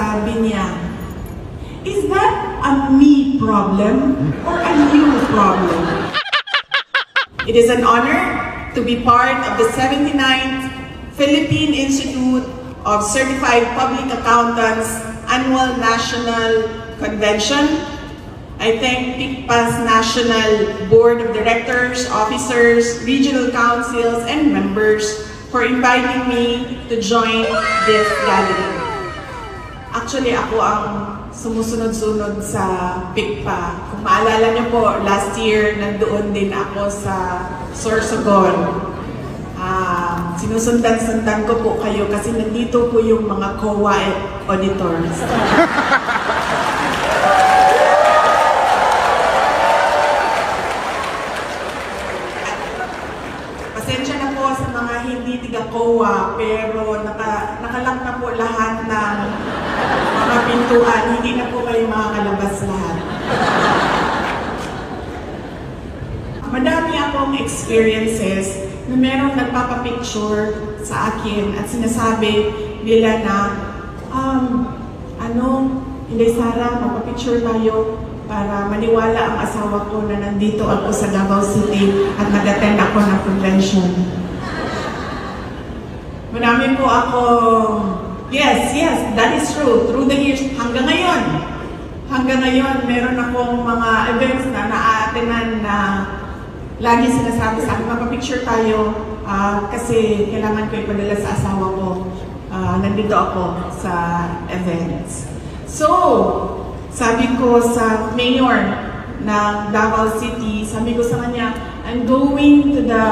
sabi niya, "Is that a me problem or a you problem?" It is an honor to be part of the 79th Philippine Institute of Certified Public Accountants Annual National Convention. I thank PICPA's National Board of Directors, officers, regional councils, and members for inviting me to join this gathering. Actually, ako ang sumusunod-sunod sa PICPA. Kung maalala niyo po, last year, nandoon din ako sa Sorsogon. Sinusundan-sundan ko po kayo kasi nandito po yung mga COA auditors. Pasensya na po sa mga hindi tiga-COA, pero nakalak na po lahat ng mga pintuan. Hindi na po kayo makakalabas lahat. Madami akong experiences na merong nagpapapicture sa akin at sinasabi nila na, Inday Sara, magpapicture tayo para maniwala ang asawa ko na nandito ako sa Davao City at nag-attend ako ng convention. Marami po ako, yes, that is true, through the years, hanggang ngayon, meron akong mga events na na-attenan na lagi sinasabi sa akin, magpapicture tayo kasi kailangan ko ipadala sa asawa ko. Nandito ako sa events. So, sabi ko sa mayor ng Davao City, sabi ko sa kanya, I'm going to the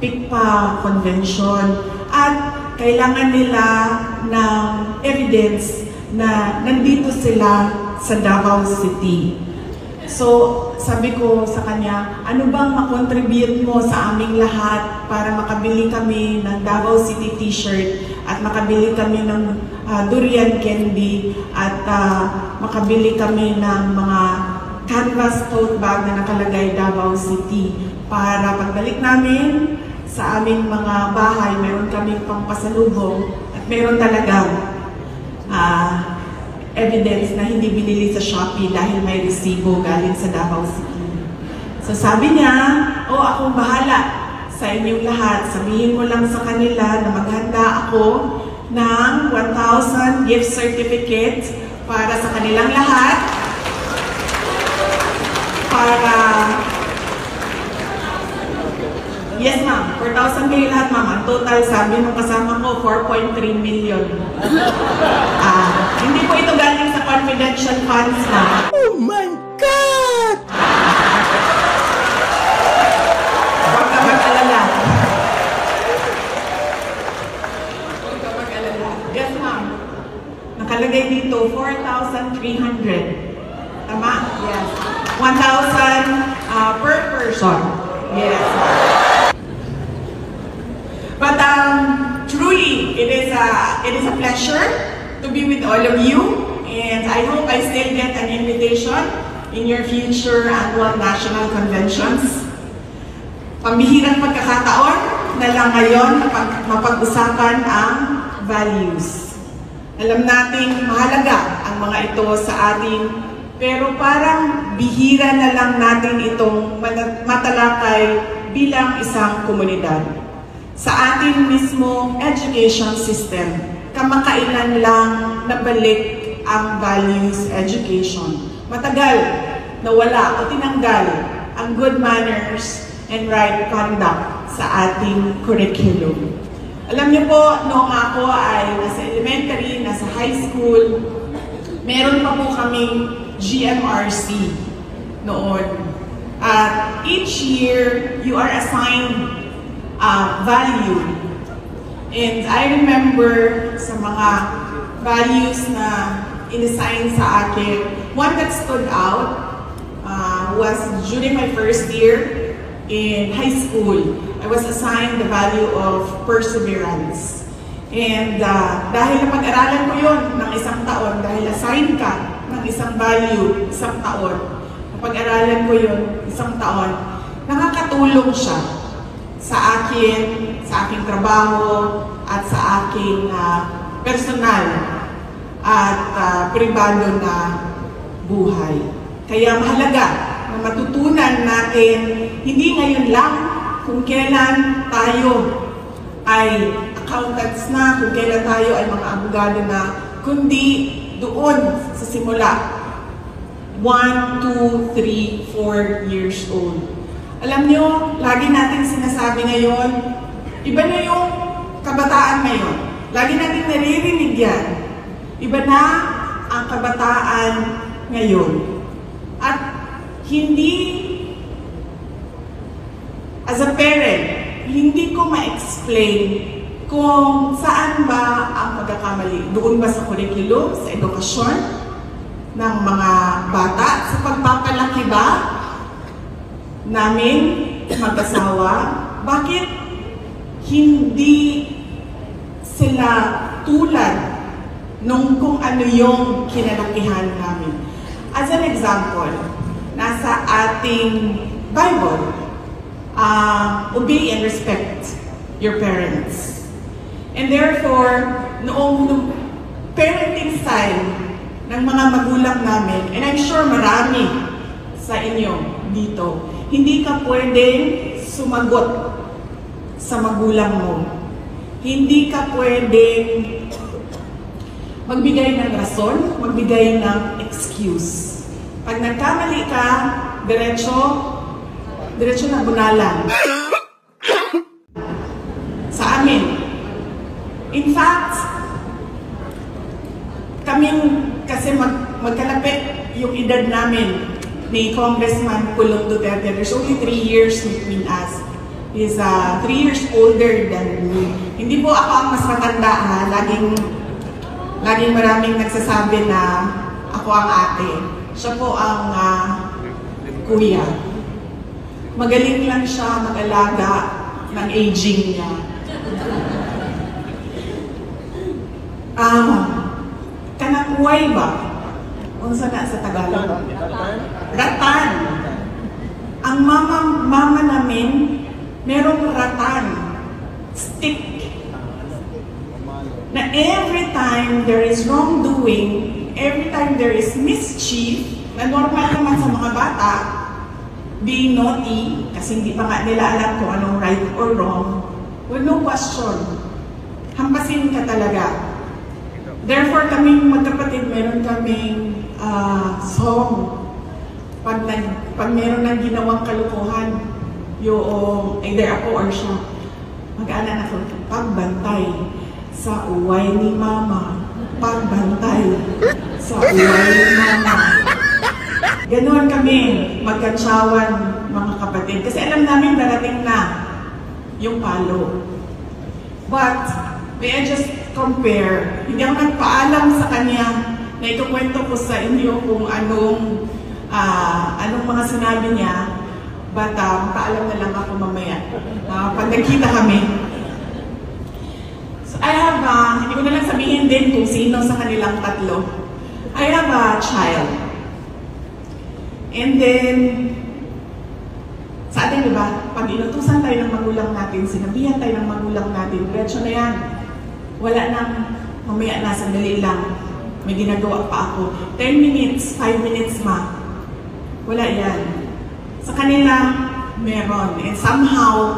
PICPA convention at kailangan nila ng evidence na nandito sila sa Davao City. So, sabi ko sa kanya, ano bang makontribute mo sa aming lahat para makabili kami ng Davao City t-shirt at makabili kami ng durian candy at makabili kami ng mga canvas tote bag na nakalagay Davao City para pagbalik namin sa aming mga bahay, meron kaming pampasalubong at meron talagang evidence na hindi binili sa Shopee dahil may resibo galing sa Davao City. So sabi niya, akong bahala sa inyong lahat. Sabihin mo lang sa kanila na maghanda ako ng 1,000 gift certificates para sa kanilang lahat. Yes ma'am, 4,000 kayo lahat ma'am. Ang total sabi ng kasama ko, 4.3 million. Hindi po ito galing sa confidential funds na. Oh my God! Huwag ka mag-alala. Huwag ka mag-alala. Yes ma'am. Nakalagay dito, 4,300. Tama? Yes. 1,000 per person. Yes. But truly, it is a pleasure to be with all of you, and I hope I still get an invitation in your future annual national conventions. Pambihirang pagkakataon na lang ngayon mapag-usapan ang values. Alam nating mahalaga ang mga ito sa ating, pero parang bihira na lang natin itong matalakay bilang isang komunidad. Sa ating mismong education system, kamakailan lang nabalik ang values education. Matagal nawala o tinanggal ang good manners and right conduct sa ating curriculum. Alam niyo po, noong ako ay nasa elementary, nasa high school, meron pa po kaming GMRC noon. At each year, you are assigned value. And I remember sa mga values na inassign sa akin, one that stood out was during my first year in high school. I was assigned the value of perseverance. And dahil napag-aralan ko yun ng isang taon, dahil assign ka ng isang value, isang taon, napag-aralan ko yun isang taon, nakakatulong siya sa aking trabaho at sa aking personal at pribado na buhay. Kaya mahalaga na matutunan natin, hindi ngayon lang kung kailan tayo ay accountants na, kung kailan tayo ay mga abogado na, kundi doon sa simula, 1, 2, 3, 4 years old. Alam nyo, lagi natin sinasabi ngayon, iba na yung kabataan ngayon. Lagi natin naririnig yan. Iba na ang kabataan ngayon. At hindi, as a parent, hindi ko ma-explain kung saan ba ang pagkakamali. Doon ba sa curriculum, sa edukasyon ng mga bata, sa pagpapalaki ba namin mag-asawa? Bakit hindi sila tulad nung kung ano yung kinalakihan namin? As an example, nasa ating Bible, obey and respect your parents. And therefore, noong parenting style ng mga magulang namin, and I'm sure marami sa inyo dito, hindi ka pwedeng sumagot sa magulang mo. Hindi ka pwedeng magbigay ng rason, magbigay ng excuse. Pag nagkamali ka, diretso na bunalan. Sa amin. In fact, kaming kasi magkalapit yung edad namin ni Congressman Pulong Duterte. There's only 3 years between us. He's 3 years older than me. Hindi po ako ang mas matanda ha. Laging maraming nagsasabi na ako ang ate. Siya po ang kuya. Magaling lang siya mag-alaga ng aging niya. Kanakuway ba? Unsa na sa Tagalog? Ratan. Ang mama namin, merong ratan. Stick. Na every time there is wrongdoing, every time there is mischief, na normal naman sa mga bata, being naughty, kasi hindi pa nga nila alam kung anong right or wrong, with no question, hampasin ka talaga. Therefore, kaming magkapatid, meron kaming song. Pag meron ng ginawang kalukuhan, yung either ako or siya, mag-aala na ako, pagbantay sa uway ni mama, pagbantay sa uway ni mama. Ganoon kami magkatsawan, mga kapatid. Kasi alam namin darating na yung palo. But, may I just compare, hindi ako nagpaalam sa kanya na ikukwento ko sa inyo kung anong mga sinabi niya. But, paalam na lang ako mamaya. Pag nagkita kami. So, I have, hindi ko na lang sabihin din kung sino sa kanilang tatlo. I have a child. And then, sa atin, diba, pag inutusan tayo ng magulang natin, sinabihan tayo ng magulang natin, diretso na yan. Wala nang, mamaya na, sandali lang. May ginagawa pa ako. 10 minutes, 5 minutes ma. Wala yan. Sa kanila, meron. And somehow,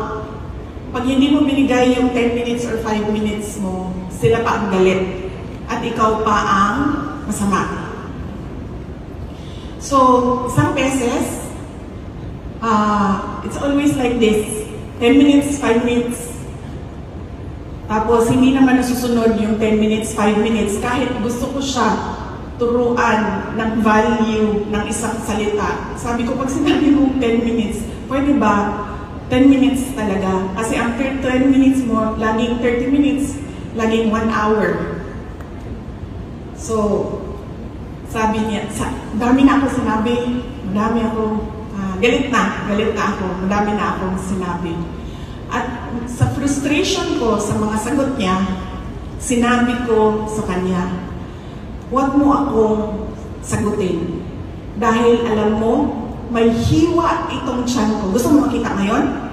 pag hindi mo binigay yung 10 minutes or 5 minutes mo, sila pa ang galit. At ikaw pa ang masama. So, isang beses, it's always like this. 10 minutes, 5 minutes. Tapos, hindi naman nasusunod yung 10 minutes, 5 minutes. Kahit gusto ko siya turuan ng value ng isang salita. Sabi ko, pag sinabi mo 10 minutes, pwede ba 10 minutes talaga? Kasi after 10 minutes mo, laging 30 minutes, laging 1 hour. So, sabi niya, dami na ako sinabi, madami ako, galit na ako, madami na akong sinabi. At sa frustration ko sa mga sagot niya, sinabi ko sa kanya, huwag mo akong sagutin. Dahil alam mo, may hiwa itong tiyan ko. Gusto mo makita ngayon?